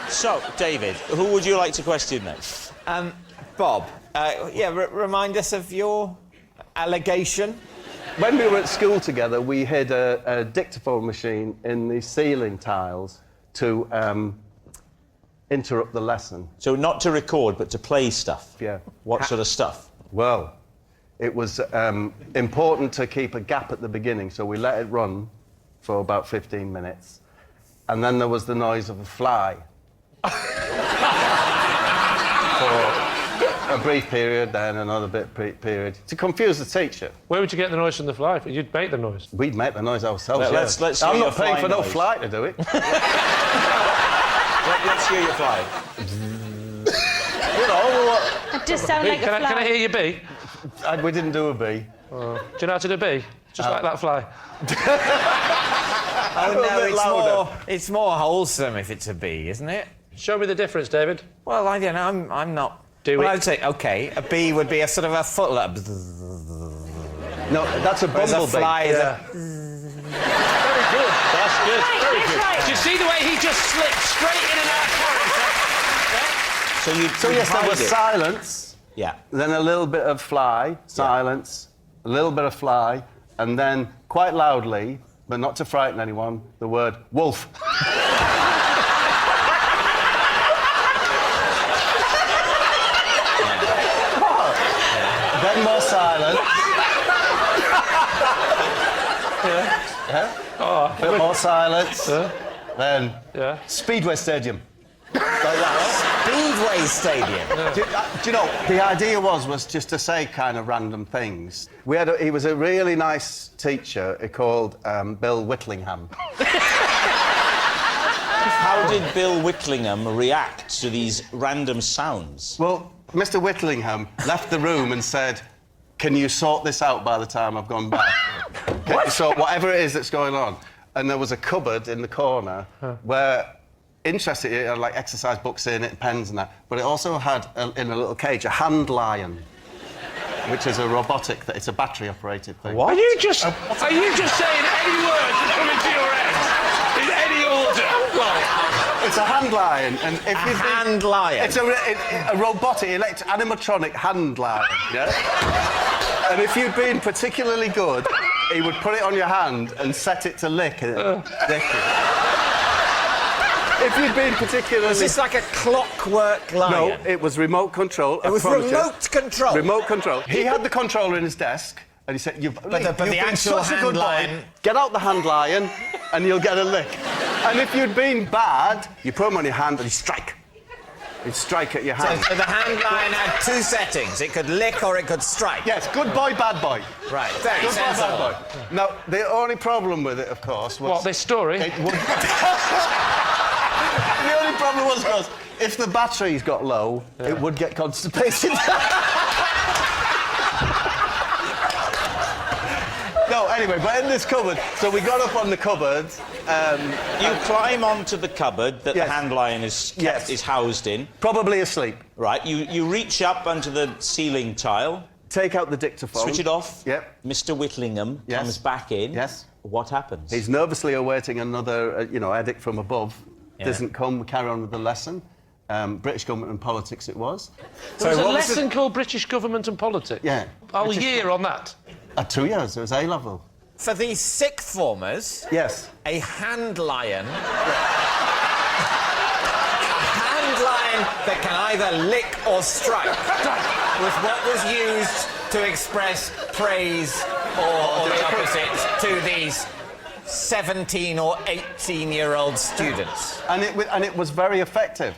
So, David, who would you like to question next? Bob, remind us of your allegation. When we were at school together, we hid a dictaphone machine in the ceiling tiles to interrupt the lesson. So not to record, but to play stuff? Yeah. What sort of stuff? Well, it was important to keep a gap at the beginning, so we let it run for about 15 minutes. And then there was the noise of a fly. For a brief period, then another period, to confuse the teacher. Where would you get the noise from the fly? You'd make the noise. We'd make the noise ourselves, Let's hear I'm your not paying fly for no noise. fly to do it. Let's hear your fly. You know what? It does sound like a fly. Can I hear your bee? We didn't do a bee. Do you know how to do a bee? Just like that fly. Oh, no, it's more wholesome if it's a bee, isn't it? Show me the difference, David. Well, I don't know, I'm not... Do it. I'd say, OK, a bee would be a sort of a foot... No, that's a Whereas bumblebee. a fly is Yeah. Very good. That's good. Right, Very that's good. right. Do you see the way he just slipped straight in and out of character? So yes, there hide was it. silence, Yeah. then a little bit of fly, silence, a little bit of fly, and then, quite loudly, but not to frighten anyone, the word wolf. Then more silence. Yeah? Oh, Bit more silence. Then yeah. Speedway Stadium. Like that. Speedway Stadium. Do you know, the idea was just to say kind of random things. He was a really nice teacher called Bill Whitlingham. How did Bill Whitlingham react to these random sounds? Well, Mr. Whitlingham left the room and said, "Can you sort this out by the time I've gone back? Can you sort whatever it is that's going on?" And there was a cupboard in the corner where, interestingly, it had like exercise books in it, pens and that, but it also had, in a little cage, a hand lion, which is a robotic, it's a battery-operated thing. What? Are you just saying any words that come into your head? In any order? It's a hand lion, and if you hand lion? It's a robotic, animatronic hand lion, yeah? And if you'd been particularly good, he would put it on your hand and set it to lick it. Lick it. If you'd been particularly... Was this like a clockwork lion? No, it was remote control. It was remote control? Remote control. He had the controller in his desk, and he said, you've the been actual such a hand good boy. lion- Get out the hand lion, and you'll get a lick. And if you'd been bad, you put him on your hand and he'd strike. He'd strike at your hand. So the hand lion had two settings. It could lick or it could strike. Yes, good boy, bad boy. Right, very Good boy, sensible. bad boy. Now, the only problem with it, of course, was... What, this story? It would... The only problem was, of course, if the batteries got low, it would get constipated. No, anyway, but in this cupboard, so we got up on the cupboard. You climb onto the cupboard that Yes. the hand lion is housed in. Probably asleep. Right, you reach up onto the ceiling tile, Take out the dictaphone. switch it off. Yep. Mr. Whitlingham Yes. comes back in. Yes. What happens? He's nervously awaiting another, edict from above. Yeah. Doesn't come, we carry on with the lesson. British government and politics it was. There was a lesson called British Government and Politics? Yeah. Whole year on that? 2 years, it was A-level. For the sixth formers, Yes. a hand lion... a hand lion that can either lick or strike was what was used to express praise or the opposite to these 17 or 18-year-old students. And it was very effective.